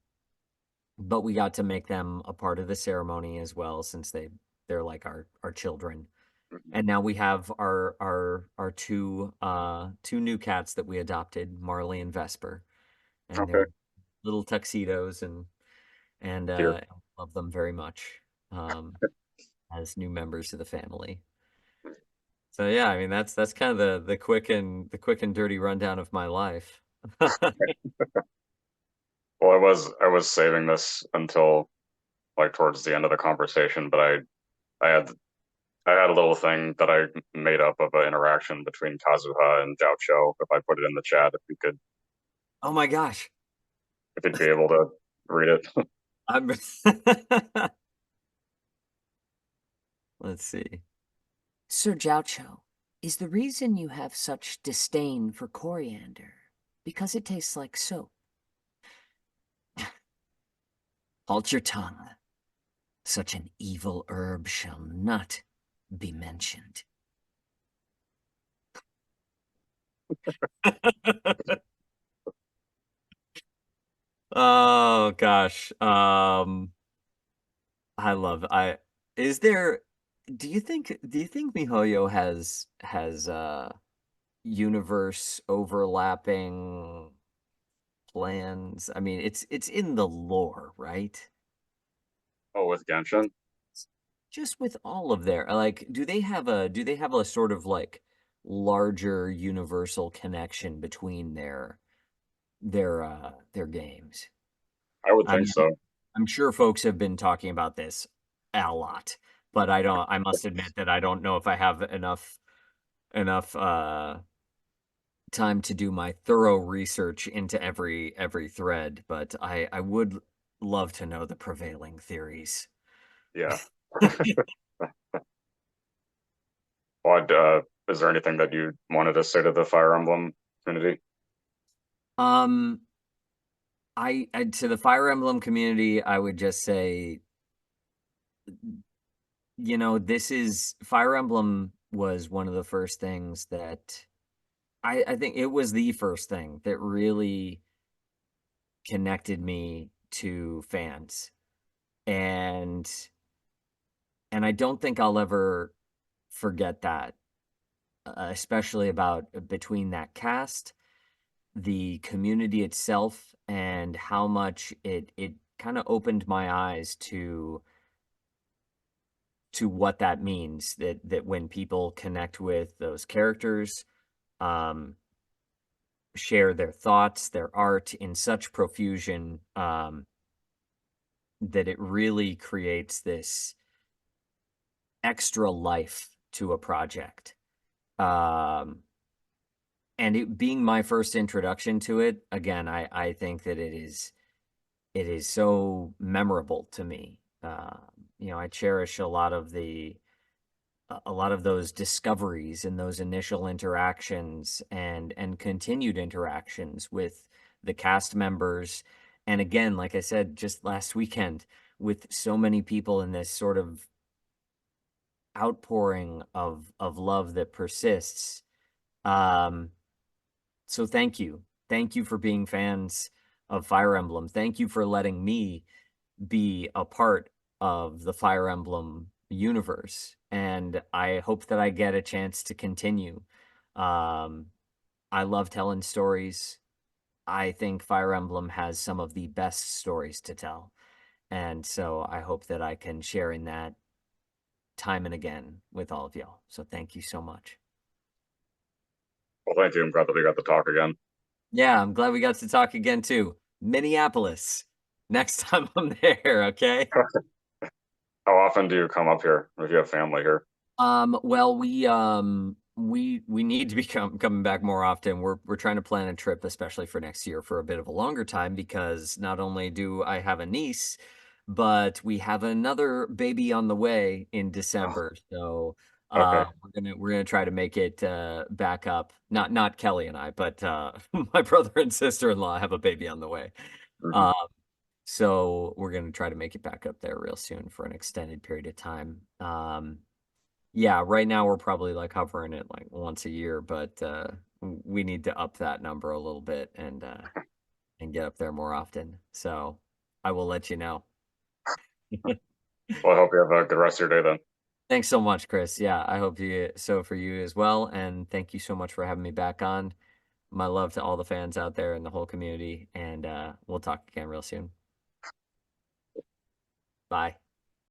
but we got to make them a part of the ceremony as well since they're like our children. Mhm. And now we have our two new cats that we adopted, Marley and Vesper, and Okay. they're little tuxedos and Here. love them very much as new members of the family. So yeah, I mean that's kind of the quick and dirty rundown of my life. Well, I was saving this until like towards the end of the conversation, but I had I had a little thing that I made up of an interaction between Kazuha and Jiao Cho. If I put it in the chat, Oh my gosh. if you'd be able to read it. I'm Let's see. Sir Jiaocho, is the reason you have such disdain for coriander because it tastes like soap? Halt your tongue. Such an evil herb shall not be mentioned. Oh gosh. I love I is there do you think MiHoYo has universe overlapping plans? I mean, it's in the lore, right? Oh, with Genshin? Just with all of their like, do they have a sort of like larger universal connection between their games? I would I think mean, so. I'm sure folks have been talking about this a lot, but I must admit that I don't know if I have enough time to do my thorough research into every thread, but I would love to know the prevailing theories. Yeah. Well, is there anything that you wanted to say to the Fire Emblem community? Um, I to the Fire Emblem community, I would just say, this is Fire Emblem was one of the first things that I think it was the first thing that really connected me to fans. And and I don't think I'll ever forget that, especially about between that cast, the community itself, and how much it kind of opened my eyes to what that means that when people connect with those characters, um share their thoughts, their art in such profusion, that it really creates this extra life to a project. Um, and it being my first introduction to it, again, I think that it is so memorable to me. I cherish a lot of those discoveries and those initial interactions and continued interactions with the cast members. And again, like I said, just last weekend, with so many people in this sort of outpouring of love that persists. Um, so thank you. Thank you for being fans of Fire Emblem. Thank you for letting me be a part of the Fire Emblem universe. And I hope that I get a chance to continue. Um, I love telling stories. I think Fire Emblem has some of the best stories to tell. And so I hope that I can share in that time and again with all of y'all. So thank you so much. Well, thank you. I'm glad that we got to talk again. Yeah, I'm glad we got to talk again too. Minneapolis. Next time I'm there, okay? How often do you come up here if you have family here? Well, we need to be coming back more often. We're trying to plan a trip, especially for next year, for a bit of a longer time because not only do I have a niece, but we have another baby on the way in Oh, December. So okay. we're gonna try to make it back up. Not Kelly and I, but my brother and sister-in-law have a baby on the way. Hmm. Uh, so we're gonna try to make it back up there real soon for an extended period of time. Yeah, right now we're probably like hovering at like once a year, but we need to up that number a little bit and get up there more often. So I will let you know. Well, I hope you have a good rest of your day then. Thanks so much, Chris. Yeah, I hope you so for you as well. And thank you so much for having me back on. My love to all the fans out there and the whole community. And we'll talk again real soon. Bye.